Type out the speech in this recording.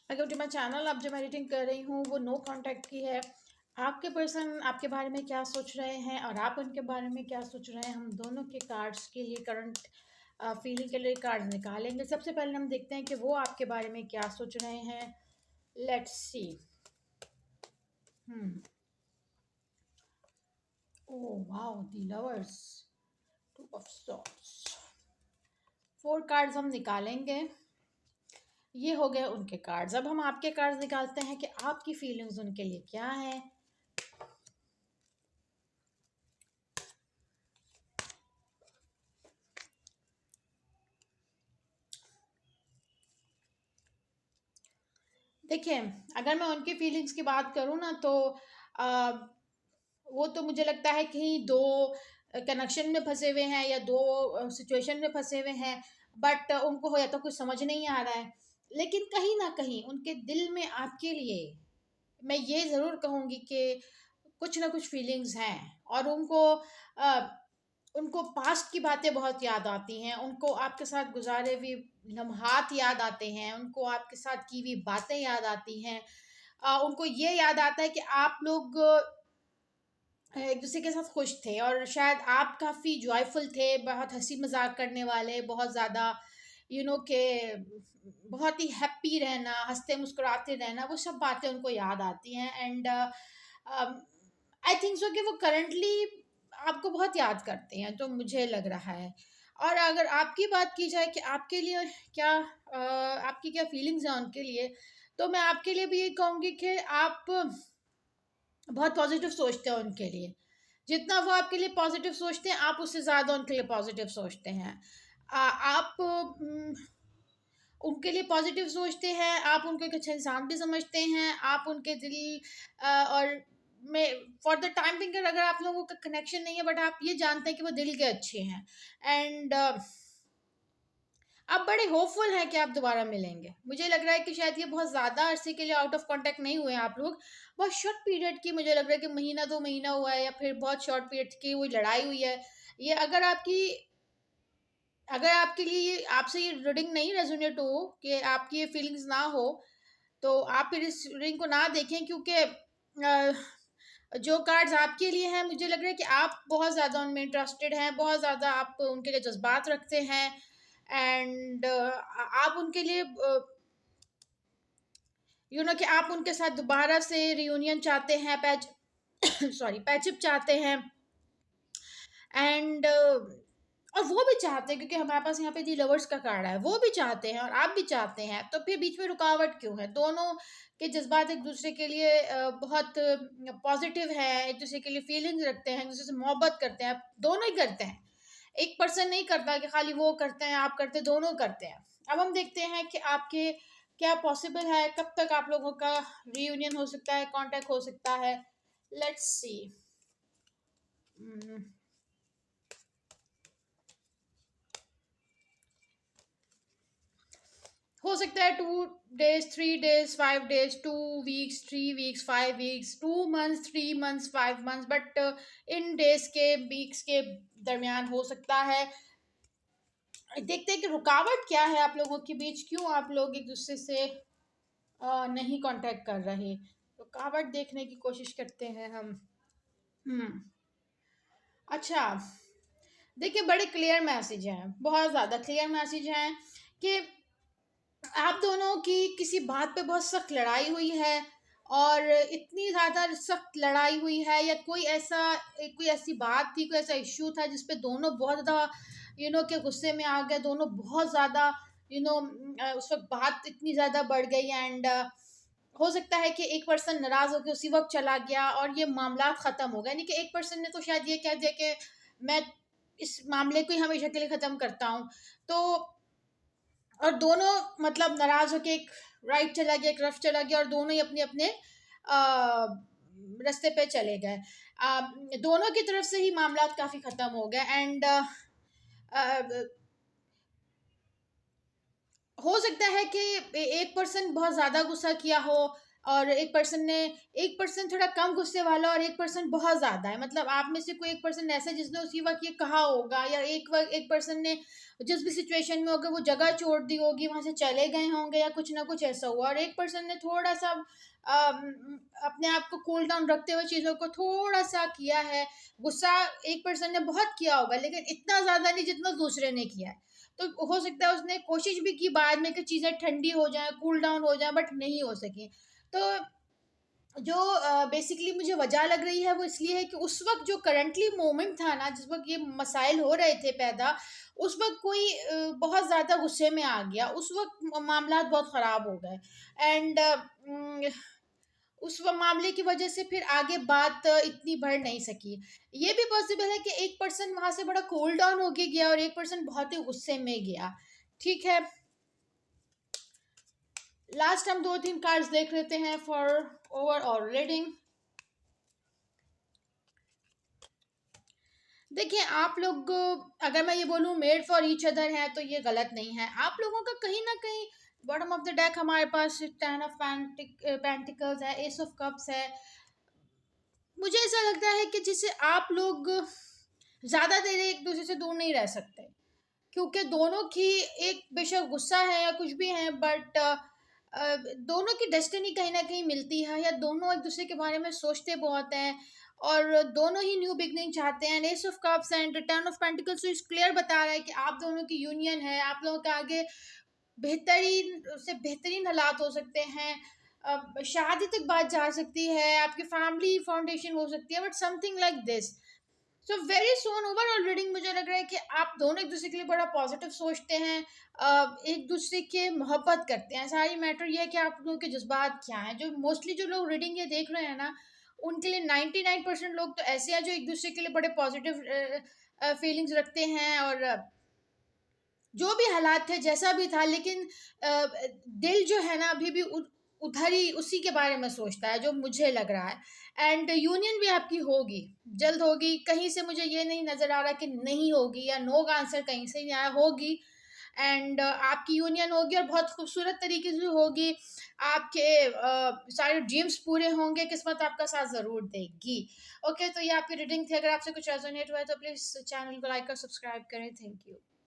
Welcome to my channel. अब जो मैं एडिटिंग कर रही हूँ वो नो कांटेक्ट की है। आपके पर्सन आपके बारे में क्या सोच रहे हैं और आप उनके बारे में क्या सोच रहे हैं, हम दोनों के कार्ड्स के लिए करंट फीलिंग के लिए कार्ड्स निकालेंगे। सबसे पहले हम देखते हैं कि वो आपके बारे में क्या सोच रहे हैं। Let's see. Oh wow, the lovers, two of swords. 4 cards हम निकालेंगे। ये हो गए उनके कार्ड्स। अब हम आपके कार्ड्स निकालते हैं कि आपकी फीलिंग्स उनके लिए क्या है। देखिए, अगर मैं उनकी फीलिंग्स की बात करूँ ना तो आ, वो तो मुझे लगता है कि दो कनेक्शन में फंसे हुए हैं या दो सिचुएशन में फंसे हुए हैं। बट उनको हो या तो कुछ समझ नहीं आ रहा है, लेकिन कहीं ना कहीं उनके दिल में आपके लिए मैं ये ज़रूर कहूँगी कि कुछ ना कुछ फीलिंग्स हैं। और अ, उनको पास्ट की बातें बहुत याद आती हैं, उनको आपके साथ गुजारे हुए लम्हात याद आते हैं, उनको आपके साथ की हुई बातें याद आती हैं। उनको ये याद आता है कि आप लोग एक दूसरे के साथ खुश थे और शायद आप काफ़ी जॉयफुल थे, बहुत हंसी मजाक करने वाले, बहुत ज़्यादा के बहुत ही हैप्पी रहना, हंसते मुस्कुराते रहना, वो सब बातें उनको याद आती हैं। एंड आई थिंक सो कि वो करंटली आपको बहुत याद करते हैं, तो मुझे लग रहा है। और अगर आपकी बात की जाए कि आपके लिए क्या आपकी क्या फीलिंग्स हैं उनके लिए, तो मैं आपके लिए भी ये कहूँगी कि आप बहुत पॉजिटिव सोचते हैं उनके लिए। जितना वो आपके लिए पॉजिटिव सोचते हैं, आप उससे ज़्यादा उनके लिए पॉजिटिव सोचते हैं। आप उनके लिए पॉजिटिव सोचते हैं, आप उनको एक अच्छा इंसान भी समझते हैं, आप उनके दिल और में फॉर द टाइम बिंग अगर आप लोगों का कनेक्शन नहीं है, बट आप ये जानते हैं कि वो दिल के अच्छे हैं। एंड आप बड़े होपफुल हैं कि आप दोबारा मिलेंगे। मुझे लग रहा है कि शायद ये बहुत ज़्यादा अरसे के लिए आउट ऑफ कांटेक्ट नहीं हुए हैं आप लोग। बहुत शॉर्ट पीरियड की, मुझे लग रहा है कि महीना 2 महीना हुआ है, या फिर बहुत शॉर्ट पीरियड की वो लड़ाई हुई है। ये अगर आपके लिए आपसे ये रीडिंग नहीं रेजोनेट हो कि आपकी ये फीलिंग्स ना हो, तो आप फिर इस रीडिंग को ना देखें। क्योंकि जो कार्ड्स आपके लिए हैं, मुझे लग रहा है कि आप बहुत ज़्यादा उनमें इंटरेस्टेड हैं, बहुत ज़्यादा आप उनके लिए जज्बात रखते हैं। एंड आप उनके लिए कि आप उनके साथ दोबारा से रियूनियन चाहते हैं, पैच सॉरी पैचअप चाहते हैं। एंड और वो भी चाहते हैं, क्योंकि हमारे पास यहाँ पे दी लवर्स का कार्ड है, वो भी चाहते हैं और आप भी चाहते हैं। तो फिर बीच में रुकावट क्यों है? दोनों के जज्बात एक दूसरे के लिए बहुत पॉजिटिव है, एक दूसरे के लिए फीलिंग्स रखते हैं, एक दूसरे से मोहब्बत करते हैं, दोनों ही करते हैं। एक पर्सन नहीं करता कि खाली वो करते हैं आप करते, दोनों करते हैं। अब हम देखते हैं कि आपके क्या पॉसिबल है, कब तक आप लोगों का रीयूनियन हो सकता है, कांटेक्ट हो सकता है। Let's see. हो सकता है 2 days, 3 days, 5 days, 2 weeks, 3 weeks, 5 weeks, 2 months, 3 months, 5 months, but in days के वीक्स के दरमियान हो सकता है। देखते हैं कि रुकावट क्या है आप लोगों के बीच, क्यों आप लोग एक दूसरे से नहीं कांटेक्ट कर रहे। रुकावट देखने की कोशिश करते हैं हम। हम्म अच्छा, देखिए, बड़े क्लियर मैसेज हैं, बहुत ज़्यादा क्लियर मैसेज हैं कि आप दोनों की किसी बात पे बहुत सख्त लड़ाई हुई है। और इतनी ज़्यादा सख्त लड़ाई हुई है, या कोई ऐसी बात थी, कोई ऐसा इश्यू था जिस पे दोनों बहुत ज़्यादा के गुस्से में आ गए, दोनों बहुत ज़्यादा उस वक्त बात इतनी ज़्यादा बढ़ गई। एंड हो सकता है कि एक पर्सन नाराज़ होकर उसी वक्त चला गया और ये मामला ख़त्म हो गया। यानी कि एक पर्सन ने तो शायद ये कह दिया कि मैं इस मामले को ही हमेशा के लिए ख़त्म करता हूँ। तो और दोनों मतलब नाराज होके एक राइट चला गया, एक लेफ्ट चला गया, और दोनों ही अपने अपने रास्ते पे चले गए। दोनों की तरफ से ही मामला काफी खत्म हो गया। एंड हो सकता है कि एक पर्सन बहुत ज्यादा गुस्सा किया हो, और एक पर्सन थोड़ा कम गुस्से वाला और एक पर्सन बहुत ज़्यादा है। मतलब आप में से कोई एक पर्सन ऐसा है जिसने उसी वक़्त ये कहा होगा, या एक पर्सन ने जिस भी सिचुएशन में होगा वो जगह छोड़ दी होगी, वहाँ से चले गए होंगे, या कुछ ना कुछ ऐसा हुआ, और एक पर्सन ने थोड़ा-सा अपने आप को कूल डाउन रखते हुए चीज़ों को थोड़ा-सा किया है। गुस्सा एक पर्सन ने बहुत किया होगा, लेकिन इतना ज़्यादा नहीं जितना दूसरे ने किया है। तो हो सकता है उसने कोशिश भी की बाद में कि चीज़ें ठंडी हो जाएँ, कूल डाउन हो जाएँ, बट नहीं हो सकी। तो जो बेसिकली मुझे वजह लग रही है वो इसलिए है कि उस वक़्त जो करंटली मोमेंट था ना, जिस वक़्त ये मसाइल हो रहे थे पैदा, उस वक़्त कोई बहुत ज़्यादा गुस्से में आ गया। उस वक़्त मामलात बहुत ख़राब हो गए, एंड उस मामले की वजह से फिर आगे बात इतनी बढ़ नहीं सकी। ये भी पॉसिबल है कि एक पर्सन वहाँ से बड़ा कूल डाउन होके गया और एक पर्सन बहुत ही गुस्से में गया। ठीक है, लास्ट हम 2-3 कार्ड्स देख लेते हैं फॉर ओवरऑल रीडिंग। देखिए, आप लोग, अगर मैं ये बोलूँ मेड फॉर ईच अदर है तो ये गलत नहीं है। आप लोगों का कहीं न कहीं बॉटम ऑफ द डेक हमारे पास 10 ऑफ पेंटिकल्स है, एस ऑफ कप्स है। मुझे ऐसा लगता है कि जिससे आप लोग ज़्यादा देर एक-दूसरे से दूर नहीं रह सकते। क्योंकि दोनों की एक बेशक गुस्सा है या कुछ भी है, बट दोनों की डेस्टिनी कहीं न कहीं मिलती है, या दोनों एक-दूसरे के बारे में सोचते बहुत हैं और दोनों ही न्यू बिगिनिंग चाहते हैं। S of cups and ten of pentacles तो इस क्लियर बता रहा है कि आप दोनों की यूनियन है, आप लोगों के आगे बेहतरीन से बेहतरीन हालात हो सकते हैं। शादी तक बात जा सकती है, आपकी फैमिली फाउंडेशन हो सकती है, but something like this. So very soon overall reading मुझे लग रहा है कि आप दोनों एक दूसरे के लिए बड़ा पॉजिटिव सोचते हैं, एक दूसरे के मोहब्बत करते हैं। सारी मैटर ये है कि आप लोगों के जज्बात क्या हैं। जो मोस्टली जो लोग रीडिंग ये देख रहे हैं ना, उनके लिए 99% लोग तो ऐसे हैं जो एक दूसरे के लिए बड़े पॉजिटिव फीलिंग्स रखते हैं, और जो भी हालात थे जैसा भी था, लेकिन दिल जो है ना अभी भी उधर ही उसी के बारे में सोचता है, जो मुझे लग रहा है। एंड यूनियन भी आपकी होगी, जल्द होगी। कहीं से मुझे ये नहीं नज़र आ रहा कि नहीं होगी, या नो का आंसर कहीं से नहीं आया, होगी। एंड आपकी यूनियन होगी और बहुत खूबसूरत तरीके से होगी। आपके सारे ड्रीम्स पूरे होंगे, किस्मत आपका साथ ज़रूर देगी। ओके, तो ये आपकी रीडिंग थी। अगर आपसे कुछ रेजोनेट हुआ है तो प्लीज़ चैनल को लाइक और सब्सक्राइब करें। Thank you.